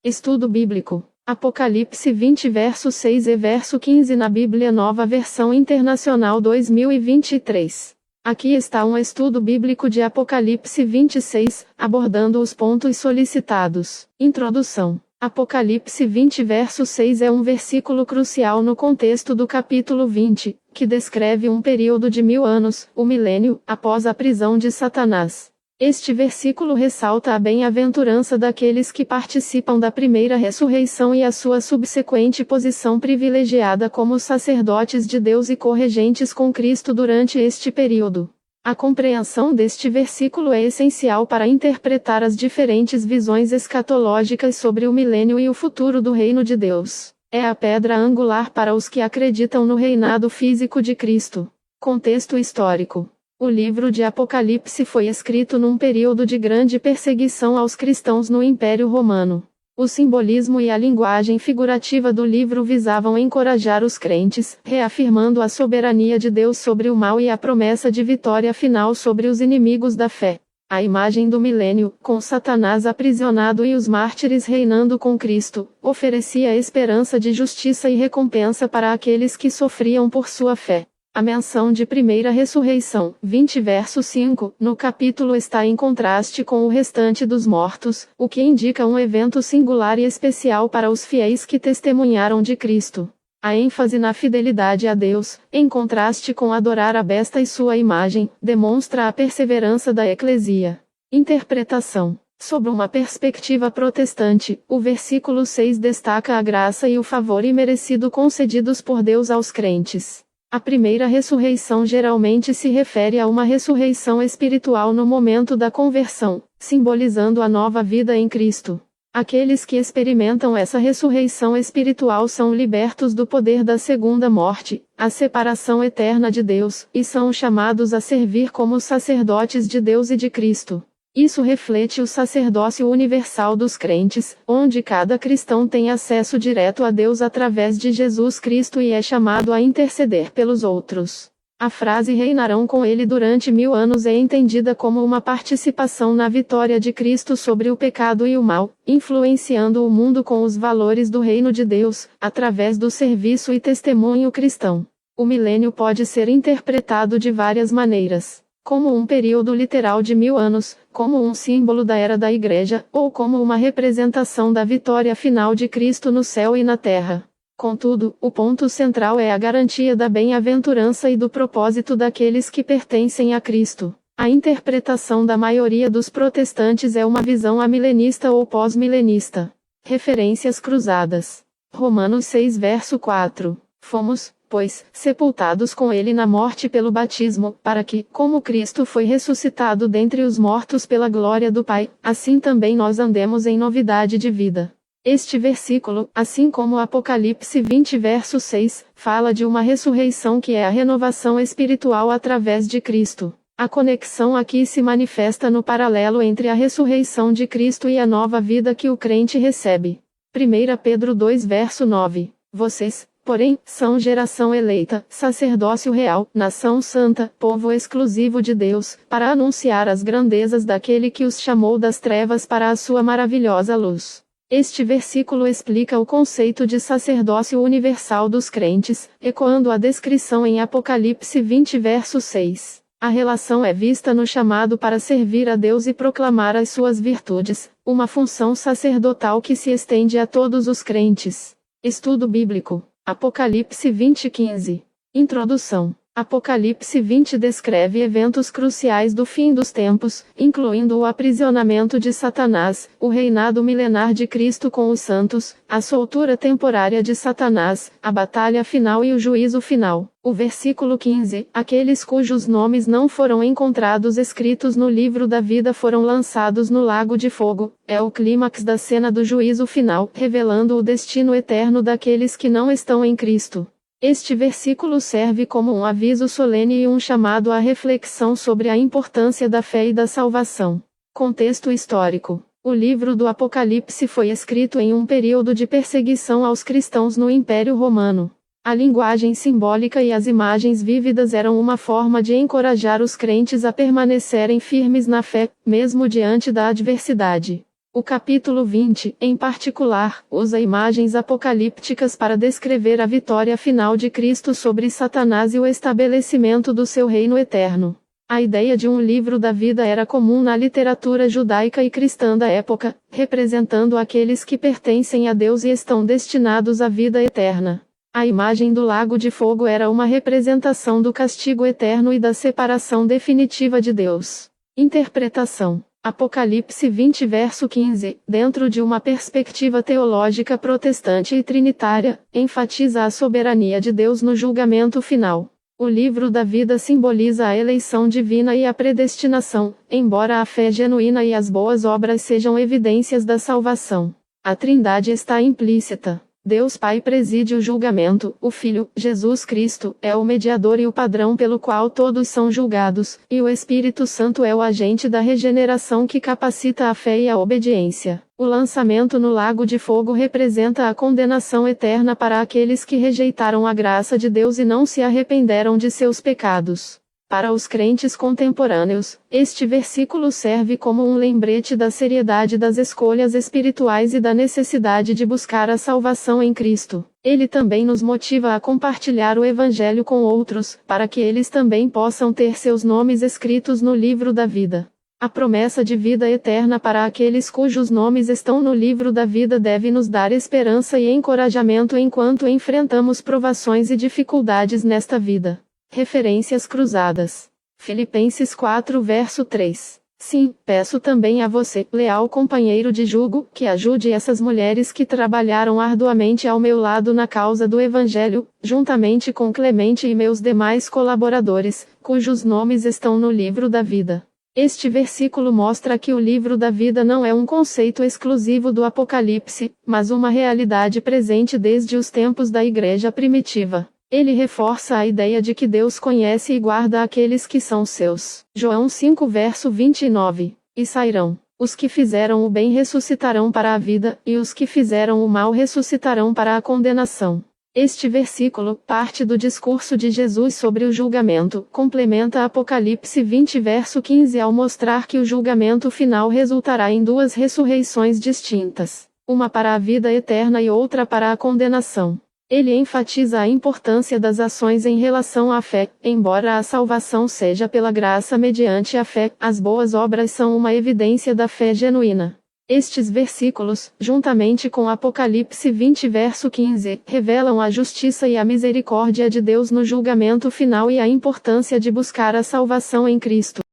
Estudo bíblico. Apocalipse 20 verso 6 e verso 15 na Bíblia Nova Versão Internacional 2023. Aqui está um estudo bíblico de Apocalipse 26, abordando os pontos solicitados. Introdução. Apocalipse 20 verso 6 é um versículo crucial no contexto do capítulo 20, que descreve um período de 1000 anos, o milênio, após a prisão de Satanás. Este versículo ressalta a bem-aventurança daqueles que participam da primeira ressurreição e a sua subsequente posição privilegiada como sacerdotes de Deus e corregentes com Cristo durante este período. A compreensão deste versículo é essencial para interpretar as diferentes visões escatológicas sobre o milênio e o futuro do reino de Deus. É a pedra angular para os que acreditam no reinado físico de Cristo. Contexto histórico. O livro de Apocalipse foi escrito num período de grande perseguição aos cristãos no Império Romano. O simbolismo e a linguagem figurativa do livro visavam encorajar os crentes, reafirmando a soberania de Deus sobre o mal e a promessa de vitória final sobre os inimigos da fé. A imagem do milênio, com Satanás aprisionado e os mártires reinando com Cristo, oferecia esperança de justiça e recompensa para aqueles que sofriam por sua fé. A menção de primeira ressurreição, 20 verso 5, no capítulo está em contraste com o restante dos mortos, o que indica um evento singular e especial para os fiéis que testemunharam de Cristo. A ênfase na fidelidade a Deus, em contraste com adorar a besta e sua imagem, demonstra a perseverança da eclesia. Interpretação. Sob uma perspectiva protestante, o versículo 6 destaca a graça e o favor imerecido concedidos por Deus aos crentes. A primeira ressurreição geralmente se refere a uma ressurreição espiritual no momento da conversão, simbolizando a nova vida em Cristo. Aqueles que experimentam essa ressurreição espiritual são libertos do poder da segunda morte, a separação eterna de Deus, e são chamados a servir como sacerdotes de Deus e de Cristo. Isso reflete o sacerdócio universal dos crentes, onde cada cristão tem acesso direto a Deus através de Jesus Cristo e é chamado a interceder pelos outros. A frase reinarão com ele durante 1000 anos é entendida como uma participação na vitória de Cristo sobre o pecado e o mal, influenciando o mundo com os valores do reino de Deus, através do serviço e testemunho cristão. O milênio pode ser interpretado de várias maneiras. Como um período literal de 1000 anos, como um símbolo da era da Igreja, ou como uma representação da vitória final de Cristo no céu e na terra. Contudo, o ponto central é a garantia da bem-aventurança e do propósito daqueles que pertencem a Cristo. A interpretação da maioria dos protestantes é uma visão amilenista ou pós-milenista. Referências cruzadas. Romanos 6 verso 4. Fomos, pois, sepultados com ele na morte pelo batismo, para que, como Cristo foi ressuscitado dentre os mortos pela glória do Pai, assim também nós andemos em novidade de vida. Este versículo, assim como Apocalipse 20 verso 6, fala de uma ressurreição que é a renovação espiritual através de Cristo. A conexão aqui se manifesta no paralelo entre a ressurreição de Cristo e a nova vida que o crente recebe. 1 Pedro 2 verso 9. Vocês, porém, são geração eleita, sacerdócio real, nação santa, povo exclusivo de Deus, para anunciar as grandezas daquele que os chamou das trevas para a sua maravilhosa luz. Este versículo explica o conceito de sacerdócio universal dos crentes, ecoando a descrição em Apocalipse 20 verso 6. A relação é vista no chamado para servir a Deus e proclamar as suas virtudes, uma função sacerdotal que se estende a todos os crentes. Estudo bíblico. Apocalipse 20:15. Introdução. Apocalipse 20 descreve eventos cruciais do fim dos tempos, incluindo o aprisionamento de Satanás, o reinado milenar de Cristo com os santos, a soltura temporária de Satanás, a batalha final e o juízo final. O versículo 15, aqueles cujos nomes não foram encontrados escritos no livro da vida foram lançados no lago de fogo, é o clímax da cena do juízo final, revelando o destino eterno daqueles que não estão em Cristo. Este versículo serve como um aviso solene e um chamado à reflexão sobre a importância da fé e da salvação. Contexto histórico. O livro do Apocalipse foi escrito em um período de perseguição aos cristãos no Império Romano. A linguagem simbólica e as imagens vívidas eram uma forma de encorajar os crentes a permanecerem firmes na fé, mesmo diante da adversidade. O capítulo 20, em particular, usa imagens apocalípticas para descrever a vitória final de Cristo sobre Satanás e o estabelecimento do seu reino eterno. A ideia de um livro da vida era comum na literatura judaica e cristã da época, representando aqueles que pertencem a Deus e estão destinados à vida eterna. A imagem do lago de fogo era uma representação do castigo eterno e da separação definitiva de Deus. Interpretação. Apocalipse 20 verso 15, dentro de uma perspectiva teológica protestante e trinitária, enfatiza a soberania de Deus no julgamento final. O livro da vida simboliza a eleição divina e a predestinação, embora a fé genuína e as boas obras sejam evidências da salvação. A Trindade está implícita. Deus Pai preside o julgamento, o Filho, Jesus Cristo, é o mediador e o padrão pelo qual todos são julgados, e o Espírito Santo é o agente da regeneração que capacita a fé e a obediência. O lançamento no lago de fogo representa a condenação eterna para aqueles que rejeitaram a graça de Deus e não se arrependeram de seus pecados. Para os crentes contemporâneos, este versículo serve como um lembrete da seriedade das escolhas espirituais e da necessidade de buscar a salvação em Cristo. Ele também nos motiva a compartilhar o Evangelho com outros, para que eles também possam ter seus nomes escritos no livro da vida. A promessa de vida eterna para aqueles cujos nomes estão no livro da vida deve nos dar esperança e encorajamento enquanto enfrentamos provações e dificuldades nesta vida. Referências cruzadas. Filipenses 4 verso 3. Sim, peço também a você, leal companheiro de jugo, que ajude essas mulheres que trabalharam arduamente ao meu lado na causa do Evangelho, juntamente com Clemente e meus demais colaboradores, cujos nomes estão no livro da vida. Este versículo mostra que o livro da vida não é um conceito exclusivo do Apocalipse, mas uma realidade presente desde os tempos da igreja primitiva. Ele reforça a ideia de que Deus conhece e guarda aqueles que são seus. João 5 verso 29. E sairão. Os que fizeram o bem ressuscitarão para a vida, e os que fizeram o mal ressuscitarão para a condenação. Este versículo, parte do discurso de Jesus sobre o julgamento, complementa Apocalipse 20 verso 15 ao mostrar que o julgamento final resultará em duas ressurreições distintas, uma para a vida eterna e outra para a condenação. Ele enfatiza a importância das ações em relação à fé. Embora a salvação seja pela graça mediante a fé, as boas obras são uma evidência da fé genuína. Estes versículos, juntamente com Apocalipse 20 verso 15, revelam a justiça e a misericórdia de Deus no julgamento final e a importância de buscar a salvação em Cristo.